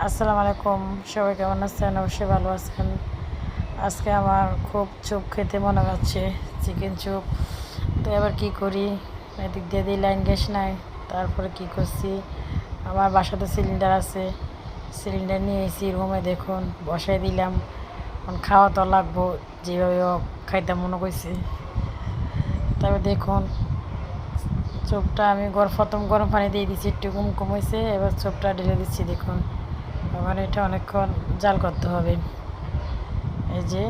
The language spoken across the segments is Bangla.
আসসালামু আলাইকুম, সবাই কেমন আছেন? অবশ্যই ভালো আছেন। আজকে আমার খুব চুপ খেতে মনে হচ্ছে, চিকেন চুপ। তো এবার কি করি, এদিক দিয়ে দিই লাইন গ্যাস নাই। তারপরে কি করছি, আমার বাসাতে সিলিন্ডার আছে, সিলিন্ডার নিয়ে এসি রুমে দেখুন বসাই দিলাম। এখন খাওয়া তো লাগবো, যেভাবে হোক খাইতে মনে করছি। তবে দেখুন চুপটা আমি প্রথম গরম পানি দিয়ে দিচ্ছি, একটু কমেছে। এবার চুপটা ঢেলে দিচ্ছি দেখুন। আবার এটা অনেকক্ষণ জাল করতে হবে। এই যে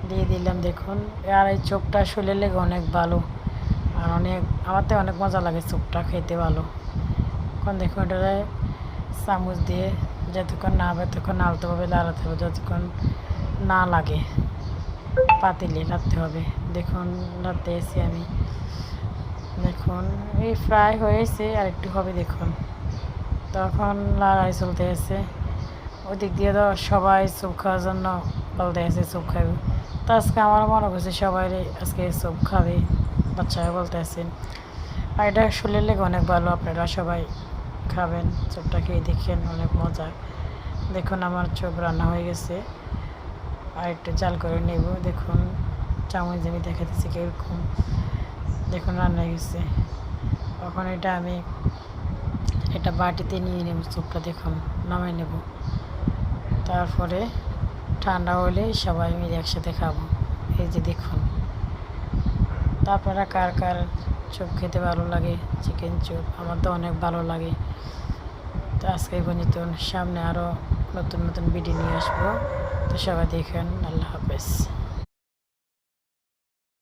দিয়ে দিলাম দেখুন। আর এই চোপটা শরীরের লেগে অনেক ভালো, আর আমার তো অনেক মজা লাগে চোপটা খেতে ভালো। এখন দেখুন এটা চামচ দিয়ে যতক্ষণ না হবে ততক্ষণ নাড়তে হবে, লাড়াতে হবে, যতক্ষণ না লাগে পাতিলে রাখতে হবে। দেখুন রাখতে এসে আমি দেখুন এই ফ্রাই হয়েছে, আর একটু হবে দেখুন। তখন লড়াই চলতে আছে, ওদিক দিয়ে তো সবাই স্যুপ খাওয়ার জন্য বলতে আছে স্যুপ খাবে। তো আজকে আমার মনে করছে সবাই আজকে স্যুপ খাবে, বাচ্চারা বলতে আছেন। আর এটা শরীরের লেগে অনেক ভালো, আপনারা সবাই খাবেন। চুপটা খেয়ে দেখেন, অনেক মজা। দেখুন আমার চুপ রান্না হয়ে গেছে, আর একটু জাল করে নেব। দেখুন চামচ আমি দেখাতেছি কীরকম, দেখুন রান্না হয়ে গেছে। এখন এটা বাটিতে নিয়ে নেব, চুপটা দেখুন নামাই নেব। তারপরে ঠান্ডা হলে সবাই মিলে একসাথে খাবো। এই যে দেখুন। তা আপনারা কার কার চুপ খেতে ভালো লাগে, চিকেন চুপ? আমার তো অনেক ভালো লাগে। তো আজকে পর্যন্ত, সামনে আরও নতুন নতুন ভিডিও নিয়ে আসবো। তো সবাই দেখেন। আল্লাহ হাফেজ।